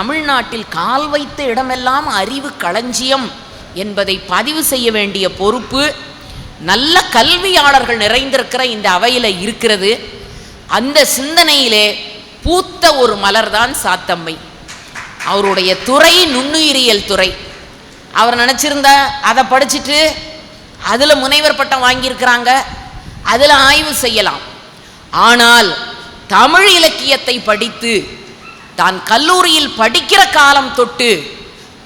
தமிழ்நாட்டில் கால் வைத்த இடமெல்லாம் அறிவு களஞ்சியம் என்பதை பதிவு செய்ய வேண்டிய பொறுப்பு நல்ல கல்வியாளர்கள் நிறைந்திருக்கிற இந்த அவையில் இருக்கிறது. அந்த சிந்தனையிலே பூத்த ஒரு மலர்தான் சாத்தம்மை. அவருடைய துறை நுண்ணுயிரியல் துறை. அவர் நினச்சிருந்தா அதை படிச்சுட்டு அதில் முனைவர் பட்டம் வாங்கியிருக்கிறாங்க, அதில் ஆய்வு செய்யலாம். ஆனால் தமிழ் இலக்கியத்தை படித்து தான் கல்லூரியில் படிக்கிற காலம் தொட்டு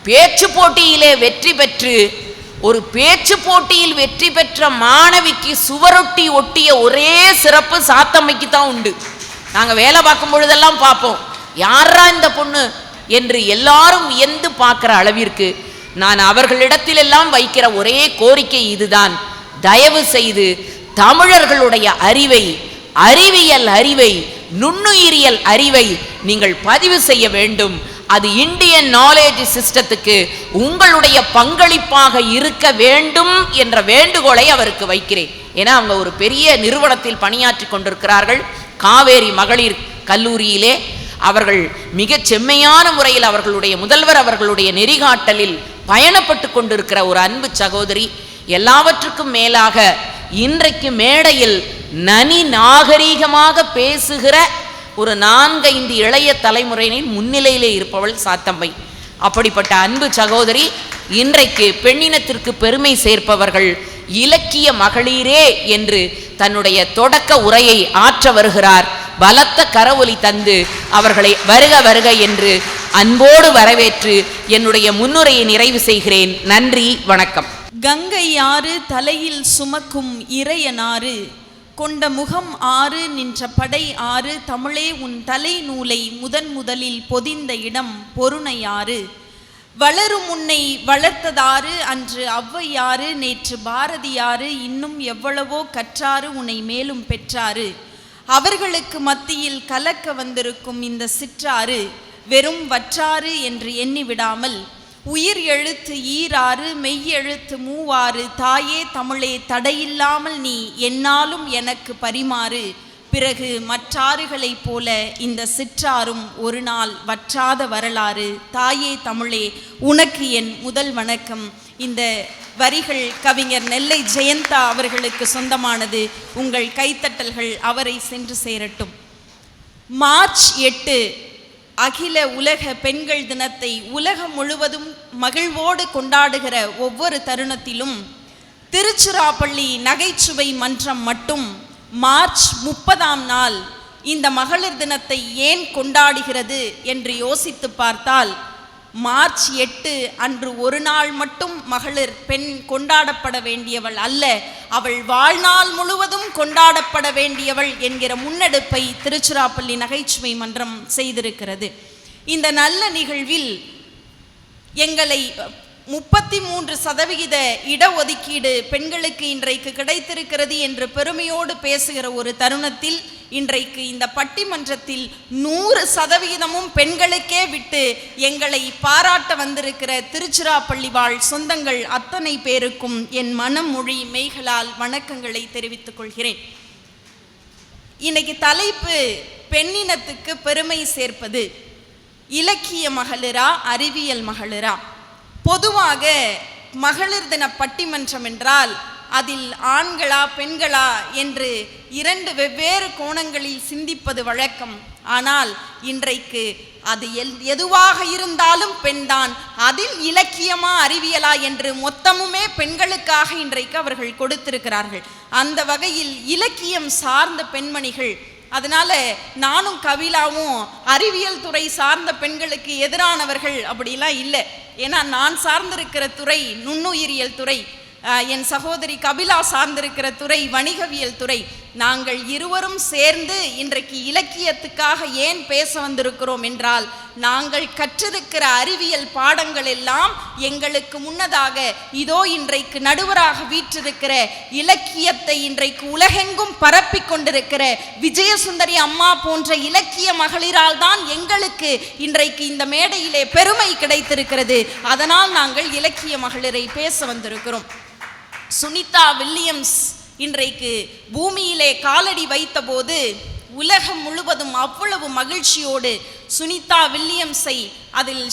பேச்சு போட்டியிலே வெற்றி பெற்று ஒரு பேச்சு போட்டியில் வெற்றி பெற்ற மாணவிக்கு சுவரொட்டி ஒட்டிய ஒரே சிறப்பு சாத்தம்மைக்கு தான் உண்டு. நாங்கள் வேலை பார்க்கும் பொழுதெல்லாம் பார்ப்போம், யாரா இந்த பொண்ணு என்று எல்லாரும் வியந்து பார்க்குற அளவிற்கு நான் அவர்களிடத்திலெல்லாம் வைக்கிற ஒரே கோரிக்கை இதுதான். தயவு செய்து தமிழர்களுடைய அறிவை, அறிவியல் அறிவை, நுண்ணுயிரியல் அறிவை நீங்கள் பதிவு செய்ய வேண்டும். அது இந்தியன் நாலேஜ் சிஸ்டத்துக்கு உங்களுடைய பங்களிப்பாக இருக்க வேண்டும் என்ற வேண்டுகோளை அவருக்கு வைக்கிறேன். ஏன்னா அவங்க ஒரு பெரிய நிறுவனத்தில் பணியாற்றி கொண்டிருக்கிறார்கள், காவேரி மகளிர் கல்லூரியிலே. அவர்கள் மிகச் செம்மையான முறையில் அவர்களுடைய முதல்வர் அவர்களுடைய நெறிகாட்டலில் பயணப்பட்டு கொண்டிருக்கிற ஒரு அன்பு சகோதரி. எல்லாவற்றுக்கும் மேலாக இன்றைக்கு மேடையில் நனி நாகரீகமாக பேசுகிற ஒரு 4-5 இளைய தலைமுறையினின் முன்னிலையிலே இருப்பவள் சாத்தம்மை. அப்படிப்பட்ட அன்பு சகோதரி இன்றைக்கு பெண்ணினத்திற்கு பெருமை சேர்ப்பவர்கள் இலக்கிய மகளிரே என்று தன்னுடைய தொடக்க உரையை ஆற்ற வருகிறார். பலத்த கரவொலி தந்து அவர்களை வருக வருக என்று அன்போடு வரவேற்று என்னுடைய முன்னுரையை நிறைவு செய்கிறேன். நன்றி, வணக்கம். கங்கை ஆறு தலையில் சுமக்கும் இறையனாறு, கொண்ட முகம் ஆறு நின்ற படை ஆறு, தமிழே உன் தலை நூலை முதலில் பொதிந்த இடம் பொருணையாறு, வளரும் உன்னை வளர்த்ததாறு அன்று ஔவையாறு, நேற்று பாரதியாறு, இன்னும் எவ்வளவோ கற்றாறு உன்னை மேலும் பெற்றாறு, அவர்களுக்கு மத்தியில் கலக்க வந்திருக்கும் இந்த சிற்றாறு வெறும் வற்றாறு என்று எண்ணிவிடாமல் உயிர் எழுத்து ஈராறு, மெய் எழுத்து மூவாறு, தாயே தமிழே தடையில்லாமல் நீ என்னாலும் எனக்கு பரிமாறு, பிறகு மற்றாறுகளைப் போல இந்த சிற்றாரும் ஒரு நாள் வற்றாத வரலாறு, தாயே தமிழே உனக்கு என் முதல் வணக்கம். இந்த வரிகள் கவிஞர் நெல்லை ஜெயந்தா அவர்களுக்கு சொந்தமானது. உங்கள் கைத்தட்டல்கள் அவரை சென்று சேரட்டும். மார்ச் 8 அகில உலக பெண்கள் தினத்தை உலகம் முழுவதும் மகிழ்வோடு கொண்டாடுகிற ஒவ்வொரு தருணத்திலும் திருச்சிராப்பள்ளி நகைச்சுவை மன்றம் மட்டும் மார்ச் 30ஆம் நாள் இந்த மகளிர் தினத்தை ஏன் கொண்டாடுகிறது என்று யோசித்து பார்த்தால், மார்ச் 8 அன்று ஒரு நாள் மட்டும் மகளிர் பெண் கொண்டாடப்பட வேண்டியவள் அல்ல, அவள் வாழ்நாள் முழுவதும் கொண்டாடப்பட வேண்டியவள் என்கிற முன்னெடுப்பை திருச்சிராப்பள்ளி நகைச்சுவை மன்றம் செய்திருக்கிறது. இந்த நல்ல நிகழ்வில் எங்களை 33% இடஒதுக்கீடு பெண்களுக்கு இன்றைக்கு கிடைத்திருக்கிறது என்று பெருமையோடு பேசுகிற ஒரு தருணத்தில் இன்றைக்கு இந்த பட்டிமன்றத்தில் 100% பெண்களுக்கே விட்டு எங்களை பாராட்ட வந்திருக்கிற திருச்சிராப்பள்ளி வாழ் சொந்தங்கள் அத்தனை பேருக்கும் என் மனம் மொழி மெய்களால் வணக்கங்களை தெரிவித்துக் கொள்கிறேன். இன்னைக்கு தலைப்பு பெண்ணினத்துக்கு பெருமை சேர்ப்பது. இலக்கிய மகளிரா, அறிவியல் மகளிரா? பொதுவாக மகளிர் தின பட்டிமன்றம் என்றால் அதில் ஆண்களா பெண்களா என்று 2 வெவ்வேறு கோணங்களில் சிந்திப்பது வழக்கம். ஆனால் இன்றைக்கு அது எதுவாக இருந்தாலும் பெண்தான். அதில் இலக்கியமா அறிவியலா என்று மொத்தமுமே பெண்களுக்காக இன்றைக்கு அவர்கள் கொடுத்திருக்கிறார்கள். அந்த வகையில் இலக்கியம் சார்ந்த பெண்மணிகள், அதனால நானும் கவிலாவும் அறிவியல் துறை சார்ந்த பெண்களுக்கு எதிரானவர்கள் அப்படிலாம் இல்லை. ஏன்னா நான் சார்ந்திருக்கிற துறை நுண்ணுயிரியல் துறை, என் சகோதரி கபிலா சார்ந்திருக்கிற துறை வணிகவியல் துறை. நாங்கள் இருவரும் சேர்ந்து இன்றைக்கு இலக்கியத்துக்காக ஏன் பேச வந்திருக்கிறோம் என்றால், நாங்கள் கற்றிருக்கிற அறிவியல் பாடங்கள் எல்லாம் எங்களுக்கு முன்னதாக இதோ இன்றைக்கு நடுவராக வீற்றிருக்கிற இலக்கியத்தை இன்றைக்கு உலகெங்கும் பரப்பி கொண்டிருக்கிற விஜயசுந்தரி அம்மா போன்ற இலக்கிய மகளிரால் தான் எங்களுக்கு இன்றைக்கு இந்த மேடையிலே பெருமை கிடைத்திருக்கிறது. அதனால் நாங்கள் இலக்கிய மகளிரை பேச வந்திருக்கிறோம். சுனிதா வில்லியம்ஸ் இன்றைக்கு பூமியிலே காலடி வைத்த போது உலகம் முழுவதும் அவ்வளவு மகிழ்ச்சியோடு சுனிதா வில்லியம்ஸை, அதில்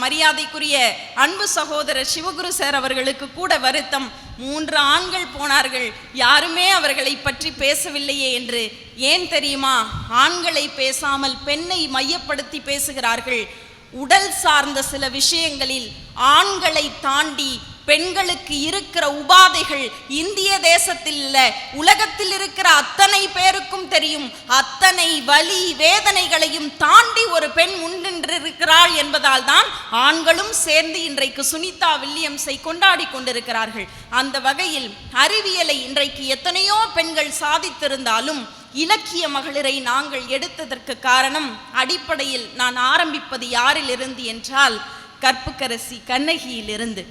மரியாதைக்குரிய அன்பு சகோதரர் சிவகுரு சார் அவர்களுக்கு கூட வருத்தம், 3 ஆண்கள் போனார்கள், யாருமே அவர்களை பற்றி பேசவில்லையே என்று. ஏன் தெரியுமா? ஆண்களை பேசாமல் பெண்ணை மையப்படுத்தி பேசுகிறார்கள். உடல் சார்ந்த சில விஷயங்களில் ஆண்களை தாண்டி பெண்களுக்கு இருக்கிற உபாதைகள் இந்திய தேசத்தில் இல்ல, உலகத்தில் இருக்கிற அத்தனை பேருக்கும் தெரியும். அத்தனை வலி வேதனைகளையும் தாண்டி ஒரு பெண் முன்னின்றிருக்கிறாள் என்பதால் தான் ஆண்களும் சேர்ந்து இன்றைக்கு சுனிதா வில்லியம்ஸை கொண்டாடி கொண்டிருக்கிறார்கள். அந்த வகையில் அறிவியலை இன்றைக்கு எத்தனையோ பெண்கள் சாதித்திருந்தாலும் இலக்கிய மகளிரை நாங்கள் எடுத்ததற்கு காரணம், அடிப்படையில் நான் ஆரம்பிப்பது யாரிலிருந்து என்றால் கற்புக்கரசி கண்ணகியிலிருந்து.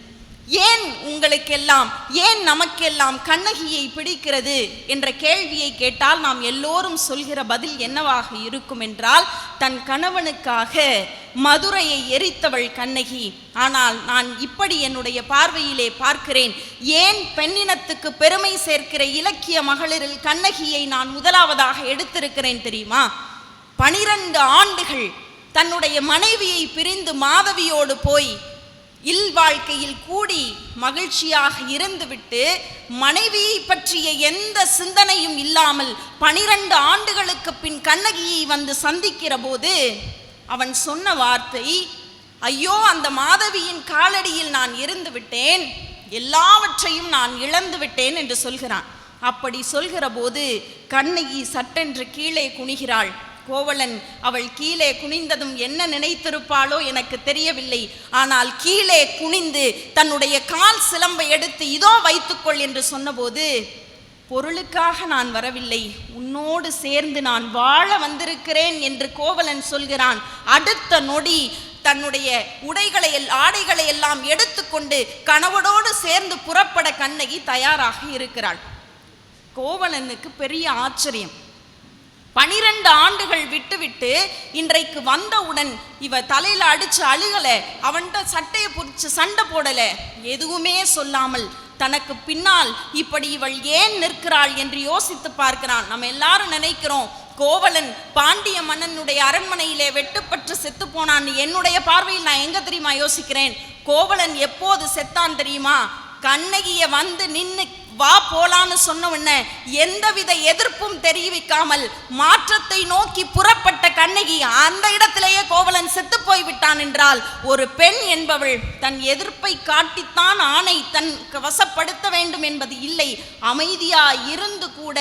ஏன் உங்களுக்கெல்லாம், ஏன் நமக்கெல்லாம் கண்ணகியை பிடிக்கிறது என்ற கேள்வியை கேட்டால் நாம் எல்லோரும் சொல்கிற பதில் என்னவாக இருக்கும் என்றால், தன் கணவனுக்காக மதுரையை எரித்தவள் கண்ணகி. ஆனால் நான் இப்படி என்னுடைய பார்வையிலே பார்க்கிறேன், ஏன் பெண்ணினத்துக்கு பெருமை சேர்க்கிற இலக்கிய மகளிரில் கண்ணகியை நான் முதலாவதாக எடுத்திருக்கிறேன் தெரியுமா? 12 ஆண்டுகள் தன்னுடைய மனைவியை பிரிந்து மாதவியோடு போய் இல்வாழ்க்கையில் கூடி மகிழ்ச்சியாக இருந்துவிட்டு, மனைவியை பற்றிய எந்த சிந்தனையும் இல்லாமல் 12 ஆண்டுகளுக்கு பின் கண்ணகியை வந்து சந்திக்கிற போது அவன் சொன்ன வார்த்தை, ஐயோ அந்த மாதவியின் காலடியில் நான் இருந்து விட்டேன், எல்லாவற்றையும் நான் இழந்து விட்டேன் என்று சொல்கிறான். அப்படி சொல்கிற போது கண்ணகி சட்டென்று கீழே குனிகிறாள். கோவலன் அவள் கீழே குனிந்ததும் என்ன நினைத்திருப்பாளோ எனக்கு தெரியவில்லை. ஆனால் கீழே குனிந்து தன்னுடைய கால் சிலம்பை எடுத்து இதோ வைத்துக்கொள் என்று சொன்னபோது, பொருளுக்காக நான் வரவில்லை, உன்னோடு சேர்ந்து நான் வாழ வந்திருக்கிறேன் என்று கோவலன் சொல்கிறான். அடுத்த நொடி தன்னுடைய ஆடைகளை எல்லாம் எடுத்துக்கொண்டு கணவனோடு சேர்ந்து புறப்பட கண்ணகி தயாராக இருக்கிறாள். கோவலனுக்கு பெரிய ஆச்சரியம். 12 ஆண்டுகள் விட்டுவிட்டு இன்றைக்கு வந்தவுடன் இவ தலையில அடிச்சு அழுகல, அவன்கிட்ட சட்டையை பிடிச்சு சண்டை போடல, எதுவுமே சொல்லாமல் தனக்கு பின்னால் இப்படி இவள் ஏன் நிற்கிறாள் என்று யோசித்து பார்க்கிறான். நம்ம எல்லாரும் நினைக்கிறோம், கோவலன் பாண்டிய மன்னனுடைய அரண்மனையிலே வெட்டுப்பட்டு செத்து போனான். என்னுடைய பார்வையில் நான் எங்க தெரியுமா யோசிக்கிறேன், கோவலன் எப்போது செத்தான் தெரியுமா? கண்ணகிய வந்து நின்னு வா போலான்னு சொன்ன உடனே எந்தவித எதிர்ப்பும் தெரிவிக்காமல் மாற்றத்தை நோக்கி புறப்பட்ட கண்ணகி அந்த இடத்திலேயே கோவலன் செத்து போய் விட்டான் என்றால், ஒரு பெண் என்பவள் தன் எதிர்ப்பை காட்டித்தான் ஆணை தன் வசப்படுத்த வேண்டும் என்பது இல்லை. அமைதியாய் இருந்து கூட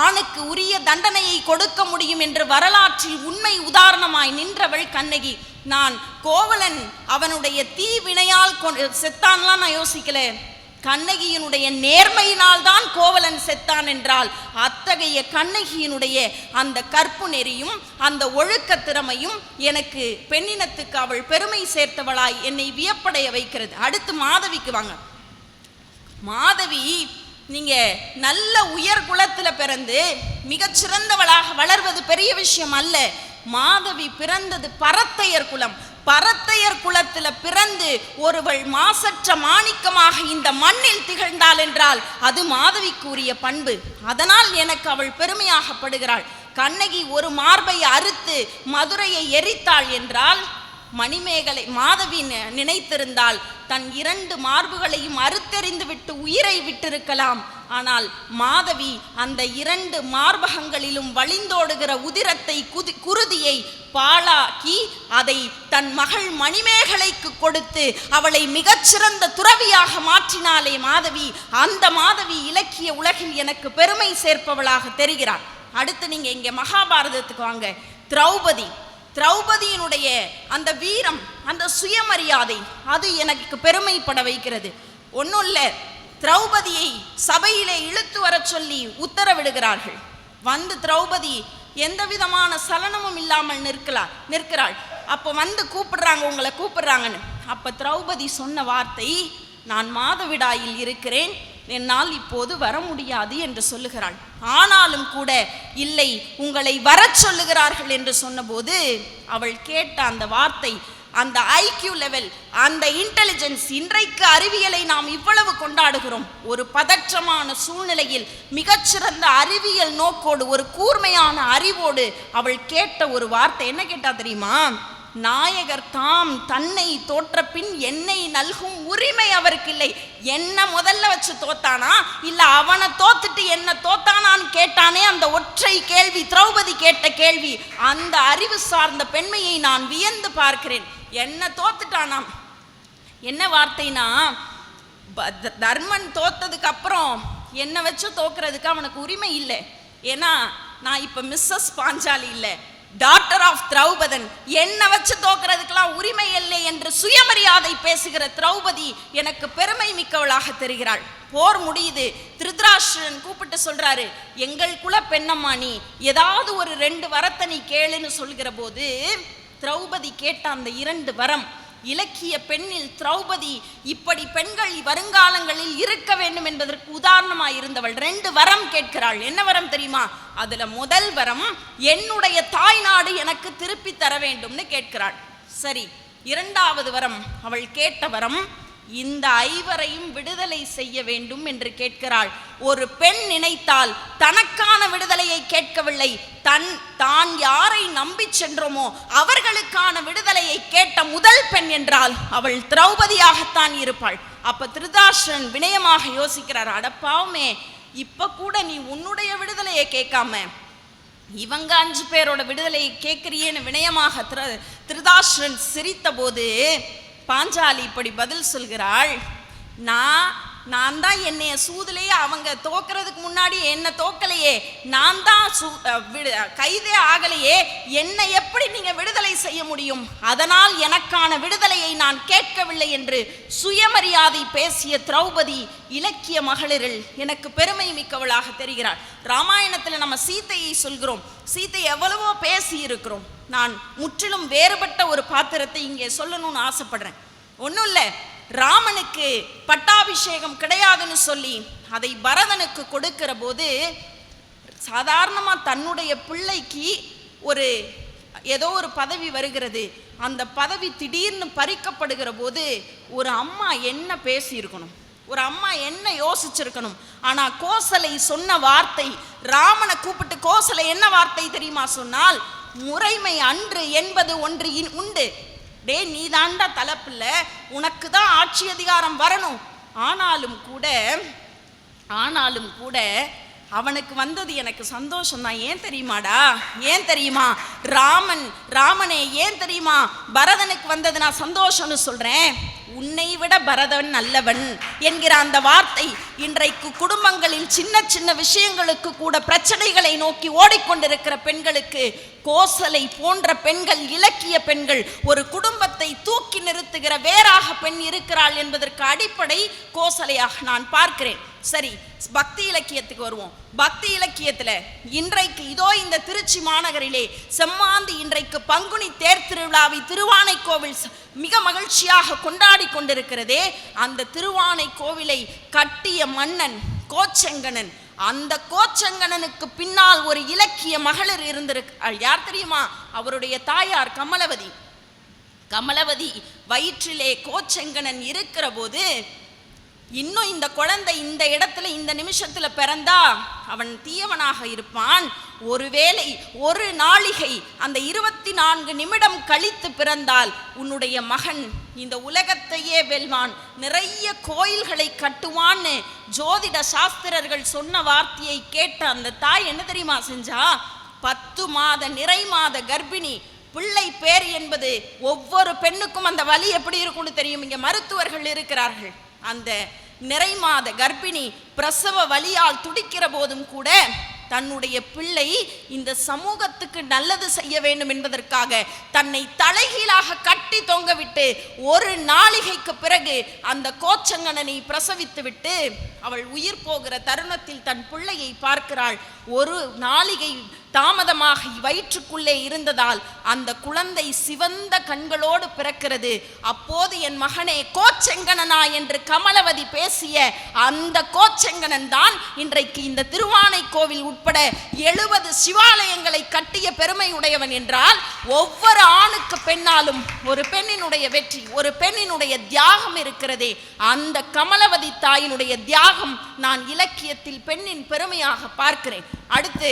ஆணுக்கு உரிய தண்டனையை கொடுக்க முடியும் என்று வரலாற்றில் உண்மை உதாரணமாய் நின்றவள் கண்ணகி. நான் கோவலன் அவனுடைய தீவினையால் செத்தான்லாம் நான் யோசிக்கல, கண்ணகியினுடைய நேர்மையினால் தான் கோவலன் செத்தான் என்றால், அத்தகைய கண்ணகியினுடைய அந்த கற்பு நெறியும் அந்த ஒழுக்க திறமையும் எனக்கு பெண்ணினத்துக்கு அவள் பெருமை சேர்த்தவளாய் என்னை வியப்படைய வைக்கிறது. அடுத்து மாதவிக்கு வாங்க. மாதவி நீங்க நல்ல உயர் குலத்துல பிறந்து மிகச்சிறந்தவளாக வளர்வது பெரிய விஷயம் அல்ல. மாதவி பிறந்தது பரத்தையர் குலம். பரத்தையர் குலத்துல பிறந்து ஒருவள் மாசற்ற மாணிக்கமாக இந்த மண்ணில் திகழ்ந்தாள் என்றால் அது மாதவிக்குரிய பண்பு. அதனால் எனக்கு அவள் பெருமையாகப்படுகிறாள். கண்ணகி ஒரு மார்பை அறுத்து மதுரையை எரித்தாள் என்றால், மணிமேகலை மாதவி நினைத்திருந்தால் தன் 2 மார்புகளையும் அறுத்தெறிந்து விட்டு உயிரை விட்டிருக்கலாம். ஆனால் மாதவி அந்த 2 மார்பகங்களிலும் வழிந்தோடுகிற உதிரத்தை குருதியை பாழாக்கி அதை தன் மகள் மணிமேகலைக்கு கொடுத்து அவளை மிகச்சிறந்த துறவியாக மாற்றினாலே மாதவி. அந்த மாதவி இலக்கிய உலகில் எனக்கு பெருமை சேர்ப்பவளாக தெரிகிறாள். அடுத்து நீங்க இங்க மகாபாரதத்துக்கு வாங்க. திரௌபதியினுடைய அந்த வீரம், அந்த சுயமரியாதை, அது எனக்கு பெருமைப்பட வைக்கிறது. ஒன்றும் இல்லை, திரௌபதியை சபையிலே இழுத்து வர சொல்லி உத்தரவிடுகிறார்கள். வந்து திரௌபதி எந்த விதமான சலனமும் இல்லாமல் நிற்கிறாள். அப்போ வந்து கூப்பிடுறாங்க, உங்களை கூப்பிடுறாங்கன்னு. அப்போ திரௌபதி சொன்ன வார்த்தை, நான் மாதவிடாயில் இருக்கிறேன், என்னால் இப்போது வர முடியாது என்று சொல்லுகிறாள். ஆனாலும் கூட இல்லை, உங்களை வர சொல்லுகிறார்கள் என்று சொன்னபோது அவள் கேட்ட அந்த வார்த்தை, அந்த ஐக்யூ லெவல், அந்த இன்டெலிஜென்ஸ், இன்றைக்கு அறிவியலை நாம் இவ்வளவு கொண்டாடுகிறோம். ஒரு பதற்றமான சூழ்நிலையில் மிகச்சிறந்த அறிவியல் நோக்கோடு, ஒரு கூர்மையான அறிவோடு அவள் கேட்ட ஒரு வார்த்தை என்ன கேட்டா தெரியுமா? நாயகர் தாம் தன்னை தோற்ற பின் என்னை நல்கும் உரிமை அவருக்கு இல்லை. என்ன முதல்ல வச்சு தோத்தானா, இல்ல அவனை தோத்துட்டு என்ன தோத்தானான்னு கேட்டானே, அந்த ஒற்றை கேள்வி, திரௌபதி கேட்ட கேள்வி. அந்த அறிவு சார்ந்த பெண்மையை நான் வியந்து பார்க்கிறேன். என்ன தோத்துட்டானாம். என்ன வார்த்தைனா, தர்மன் தோத்ததுக்கு அப்புறம் என்ன வச்சு தோக்குறதுக்கு அவனுக்கு உரிமை இல்லை. ஏன்னா நான் இப்ப மிஸ்ஸஸ் பாஞ்சாலி இல்லை, டாக்டர் ஆஃப் திரௌபதன், என்ன வச்சு தோக்கிறதுக்கெல்லாம் உரிமை இல்லை என்று சுயமரியாதை பேசுகிற திரௌபதி எனக்கு பெருமை மிக்கவளாக தெரிகிறாள். போர் முடியுது, திருதராஷ்டிரன் கூப்பிட்டு சொல்றாரு, எங்கள் குல பெண்ணம்மா நீ ஏதாவது ஒரு 2 வரத்தை நீ கேளுன்னு சொல்கிற போது திரௌபதி கேட்ட அந்த 2 வரம், இலக்கிய பெண்ணில் திரௌபதி இப்படி பெண்கள் வருங்காலங்களில் இருக்க வேண்டும் என்பதற்கு உதாரணமாய் இருந்தவள். 2 வரம் கேட்கிறாள். என்ன வரம் தெரியுமா? அதுல முதல் வரம், என்னுடைய தாய் நாடு எனக்கு திருப்பி தர வேண்டும்னு கேட்கிறாள். சரி, 2வது வரம், அவள் கேட்ட வரம், இந்த 5வரையும் விடுதலை செய்ய வேண்டும் என்று கேட்கிறாள். ஒரு பெண் நினைத்தால் தனக்கான விடுதலையை கேட்கவில்லை, தான் யாரை நம்பி சென்றோமோ அவர்களுக்கான விடுதலையை கேட்ட முதல் பெண் என்றால் அவள் திரௌபதியாகத்தான் இருப்பாள். அப்ப திருதராஷ்டிரன் வினயமாக யோசிக்கிறார், அடப்பாவுமே, இப்ப கூட நீ உன்னுடைய விடுதலையை கேட்காம இவங்க 5 பேரோட விடுதலையை கேட்கிறியேன்னு வினயமாக திருதராஷ்டிரன் சிரித்த போது பாஞ்சாலி இப்படி பதில் சொல்கிறாள், நான் தான் என்னைய சூதுலையே அவங்க தோக்கிறதுக்கு முன்னாடி என்ன தோக்கலையே, நான் தான் கைதே ஆகலையே, என்னை எப்படி நீங்க விடுதலை செய்ய முடியும்? அதனால் எனக்கான விடுதலையை நான் கேட்கவில்லை என்று சுயமரியாதை பேசிய திரௌபதி இலக்கிய மகளிரில் எனக்கு பெருமை மிக்கவளாக தெரிகிறாள். ராமாயணத்தில் நம்ம சீதையை சொல்கிறோம், சீதை எவ்வளவோ பேசி இருக்கிறோம். நான் முற்றிலும் வேறுபட்ட ஒரு பாத்திரத்தை இங்கே சொல்லணும்னு ஆசைப்படுறேன். ஒன்றும் இல்லை, ராமனுக்கு பட்டாபிஷேகம் கிடையாதுன்னு சொல்லி அதை பரதனுக்கு கொடுக்கிற போது சாதாரணமா தன்னுடைய பிள்ளைக்கு ஏதோ ஒரு பதவி வருகிறது. அந்த பதவி திடீர்னு பறிக்கப்படுகிற போது ஒரு அம்மா என்ன பேசி இருக்கணும், ஒரு அம்மா என்ன யோசிச்சிருக்கணும். ஆனா கோசலை சொன்ன வார்த்தை, ராமனை கூப்பிட்டு கோசலை என்ன வார்த்தை தெரியுமா சொன்னால், முறைமை அன்று என்பது ஒன்று உண்டு, டே நீ தாண்டா தலைப்பில்ல, உனக்கு தான் ஆட்சி அதிகாரம் வரணும். ஆனாலும் கூட அவனுக்கு வந்தது எனக்கு சந்தோஷம் தான். ஏன் தெரியுமாடா, ஏன் தெரியுமா ராமனே, ஏன் தெரியுமா பரதனுக்கு வந்தது நான் சந்தோஷம்னு சொல்றேன், உன்னை விட பரதன் நல்லவன் என்கிற அந்த வார்த்தை இன்றைக்கு குடும்பங்களில் சின்ன சின்ன விஷயங்களுக்கு கூட பிரச்சனைகளை நோக்கி ஓடிக்கொண்டிருக்கிற பெண்களுக்கு கோசலை போன்ற பெண்கள், இலக்கிய பெண்கள், ஒரு குடும்பத்தை தூக்கி நிறுத்துகிற வேறாக பெண் இருக்கிறாள் என்பதற்கு அடிப்படை கோசலையாக நான் பார்க்கிறேன். சரி, பக்தி இலக்கியத்துக்கு வருவோம். பக்தி இலக்கியத்துல இன்றைக்கு இதோ இந்த திருச்சி மாநகரிலே செம்மாந்து இன்றைக்கு பங்குனி தேர் திருவிழாவை திருவானைக்கோவில் மிக மகிழ்ச்சியாக கொண்டாடி கொண்டிருக்கிறதே, அந்த திருவானைக்கோவிலை கட்டிய மன்னன் கோச்செங்கணன். அந்த கோச்செங்கணனுக்கு பின்னால் ஒரு இலக்கிய மகளிர் இருந்திருக்கிறாள். யார் தெரியுமா? அவருடைய தாயார் கமலவதி வயிற்றிலே கோச்செங்கணன் இருக்கிற போது, இன்னும் இந்த குழந்தை இந்த இடத்துல இந்த நிமிஷத்துல பிறந்தா அவன் தீயவனாக இருப்பான், ஒருவேளை ஒரு நாளிகை அந்த 24 நிமிடம் கழித்து பிறந்தால் உன்னுடைய மகன் இந்த உலகத்தையே வெல்வான், நிறைய கோயில்களை கட்டுவான்னு ஜோதிட சாஸ்திரர்கள் சொன்ன வார்த்தையை கேட்ட அந்த தாய் என்ன தெரியுமா செஞ்சா? 10 மாத நிறை மாத கர்ப்பிணி, பிள்ளை பேர் என்பது ஒவ்வொரு பெண்ணுக்கும் அந்த வலி எப்படி இருக்கும்னு தெரியும். இங்க மருத்துவர்கள் இருக்கிறார்கள். அந்த நிறை மாத கர்ப்பிணி பிரசவ வலியால் துடிக்கிற போதும் கூட தன்னுடைய பிள்ளை இந்த சமூகத்துக்கு நல்லது செய்ய வேண்டும் என்பதற்காக தன்னை தலைகீழாக கட்டி தொங்கவிட்டு ஒரு நாளிகைக்கு பிறகு அந்த கோச்செங்கணனை பிரசவித்து விட்டு அவள் உயிர் போகிற தருணத்தில் தன் பிள்ளையை பார்க்கிறாள். ஒரு நாளிகை தாமதமாக வயிற்றுக்குள்ளே இருந்ததால் அந்த குழந்தை சிவந்த கண்களோடு பிறக்கிறது. அப்போது என் மகனே கோச்செங்கணனா என்று கமலவதி பேசிய அந்த கோச்செங்கணன் தான் இன்றைக்கு இந்த திருவானைக்கோவில் உட்பட 70 சிவாலயங்களை கட்டிய பெருமை உடையவன் என்றால், ஒவ்வொரு ஆணுக்கு பெண்ணாலும் ஒரு பெண்ணினுடைய வெற்றி, ஒரு பெண்ணினுடைய தியாகம் இருக்கிறதே, அந்த கமலவதி தாயினுடைய தியாகம் நான் இலக்கியத்தில் பெண்ணின் பெருமையாக பார்க்கிறேன். அடுத்து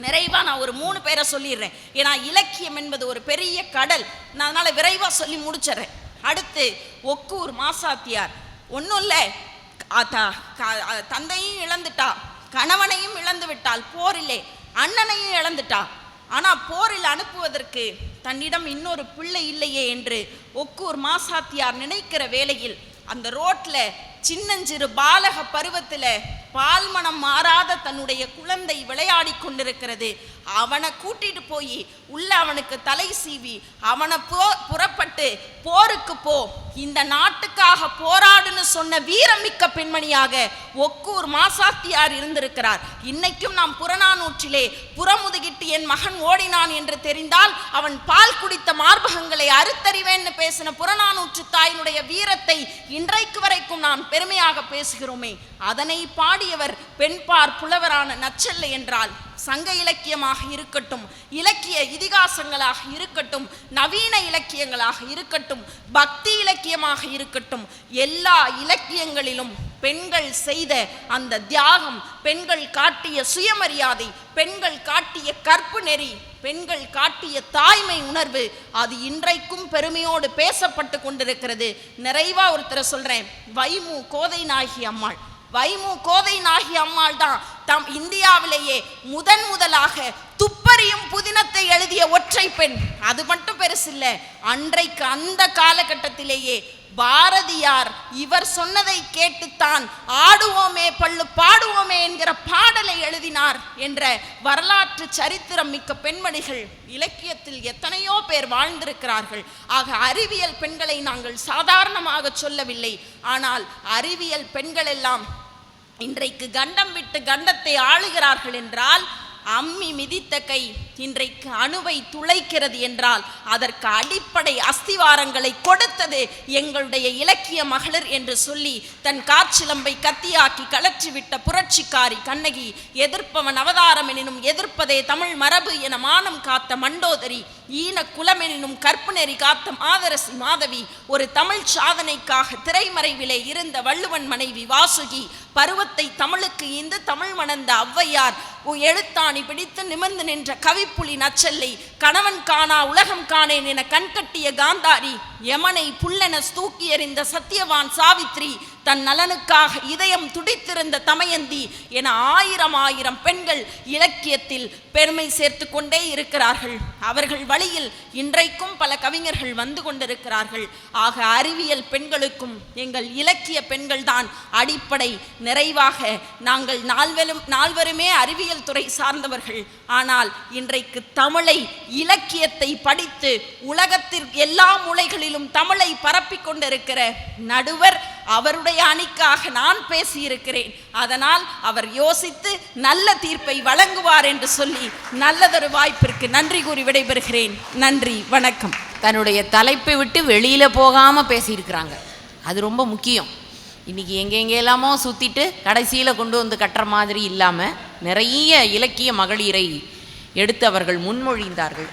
நிறைவா நான் ஒரு 3 பேரை சொல்லிடுறேன். ஏன்னா இலக்கியம் என்பது ஒரு பெரிய கடல், நான் அதனால விரைவா சொல்லி முடிச்சிடறேன். அடுத்து ஒக்கூர் மாசாத்தியார், ஒன்றும் இல்லை, தந்தையும் இழந்துட்டா, கணவனையும் இழந்து விட்டால், போரிலே அண்ணனையும் இழந்துட்டா, ஆனால் போரில் அனுப்புவதற்கு தன்னிடம் இன்னொரு பிள்ளை இல்லையே என்று ஒக்கூர் மாசாத்தியார் நினைக்கிற வேளையில் அந்த ரோட்ல சின்னஞ்சிறு பாலக பருவத்தில் பால்மணம் மாறாத தன்னுடைய குழந்தை விளையாடி கொண்டிருக்கிறது. அவனை கூட்டிட்டு போய் உள்ள அவனுக்கு தலை சீவி அவனை புறப்பட்டு போருக்கு போ, இந்த நாட்டுக்காக போராடுன்னு சொன்ன வீரமிக்க பெண்மணியாக ஒக்கூர் மாசாத்தியார் இருந்திருக்கிறார். இன்னைக்கும் நாம் புறநானூற்றிலே புறமுதுகிட்டு என் மகன் ஓடினான் என்று தெரிந்தால் அவன் பால் குடித்த மார்பகங்களை அறுத்தறிவேன்னு பேசின புறநானூற்று தாயினுடைய வீரத்தை இன்றைக்கு வரைக்கும் நாம் பெருமையாக பேசுகிறோமே, அதனை பாடியவர் பெண்பார் புலவரான நச்சல்லை என்றால், சங்க இலக்கியமாக இருக்கட்டும், இலக்கிய இதிகாசங்களாக இருக்கட்டும், நவீன இலக்கியங்களாக இருக்கட்டும், பக்தி இலக்கியமாக இருக்கட்டும், எல்லா இலக்கியங்களிலும் பெண்கள் செய்த அந்த தியாகம், பெண்கள் காட்டிய சுயமரியாதை, பெண்கள் காட்டிய கற்பு நெறி, பெண்கள் காட்டிய தாய்மை உணர்வு, அது இன்றைக்கும் பெருமையோடு பேசப்பட்டு கொண்டிருக்கிறது. நிறைவா ஒருத்தரை சொல்றேன், வைமு கோதை நாயகி அம்மாள். வைமு கோதை நாயகி அம்மாள் தான் இந்தியாவிலேயே முதலாக துப்பறியும் புதினத்தை எழுதிய ஒற்றை பெண். அது மட்டும் பெருசில்லை, அன்றைக்கு அந்த காலகட்டத்திலேயே பாரதியார் இவர் சொன்னதை கேட்டுத்தான் ஆடுவோமே பள்ளு பாடுவோமே என்கிற பாடலை எழுதினார் என்ற வரலாற்று சரித்திரம் மிக்க பெண்மணிகள் இலக்கியத்தில் எத்தனையோ பேர் வாழ்ந்திருக்கிறார்கள். ஆக அறிவியல் பெண்களை நாங்கள் சாதாரணமாக சொல்லவில்லை, ஆனால் அறிவியல் பெண்கள் எல்லாம் இன்றைக்கு கண்டம் விட்டு கண்டத்தை ஆளுகிறார்கள் என்றால், அம்மி மிதித்த கை இன்றைக்கு அணுவை துளைக்கிறது என்றால் அதற்கு அடிப்படை அஸ்திவாரங்களை கொடுத்தது எங்களுடைய இலக்கிய மகளிர் என்று சொல்லி தன் காற்சிலம்பை கத்தியாக்கி கலற்றிவிட்ட புரட்சிக்காரி கண்ணகி, எதிர்ப்பவன் அவதாரம் எனினும் எதிர்ப்பதே தமிழ் மரபு என மானம் காத்த மண்டோதரி, ஈன குலமெனினும் கற்பு நெறி காத்த மாதரசி மாதவி, ஒரு தமிழ் சாதனைக்காக திரைமறைவிலே இருந்த வள்ளுவன் மனைவி வாசுகி, பருவத்தை தமிழுக்கு ஈந்து தமிழ் மணந்த ஔவையார், எழுத்தாணி பிடித்து நிமிர்ந்து நின்ற கவிப்புலி நச்சல்லை, கணவன் காணா உலகம் காணேன் என கண்கட்டிய காந்தாரி, யமனை புல்லென தூக்கி எறிந்த சத்தியவான் சாவித்ரி, தன் நலனுக்காக இதயம் துடித்திருந்த தமயந்தி என ஆயிரம் பெண்கள் இலக்கியத்தில் பெருமை சேர்த்து கொண்டே இருக்கிறார்கள். அவர்கள் வழியில் இன்றைக்கும் பல கவிஞர்கள் வந்து கொண்டிருக்கிறார்கள். ஆக அறிவியல் பெண்களுக்கும் எங்கள் இலக்கிய பெண்கள் தான் அடிப்படை. நிறைவாக நாங்கள் நால்வருமே அறிவியல் துறை சார்ந்தவர்கள். ஆனால் இன்றைக்கு தமிழை, இலக்கியத்தை படித்து உலகத்திற்கு எல்லா மூலைகளிலும் தமிழை பரப்பிக் கொண்டிருக்கிற நடுவர், அவருடைய அணிக்காக நான் பேசியிருக்கிறேன். அதனால் அவர் யோசித்து நல்ல தீர்ப்பை வழங்குவார் என்று சொல்லி நல்லதொரு வாய்ப்பிற்கு நன்றி கூறி விடைபெறுகிறேன். நன்றி, வணக்கம். தன்னுடைய தலைப்பை விட்டு வெளியில போகாம பேசியிருக்கிறாங்க, அது ரொம்ப முக்கியம். இன்னைக்கு எங்கெங்கெல்லாமோ சுத்திட்டு கடைசியில கொண்டு வந்து கட்டுற மாதிரி இல்லாம நிறைய இலக்கிய மகளிரை எடுத்து அவர்கள் முன்மொழிந்தார்கள்.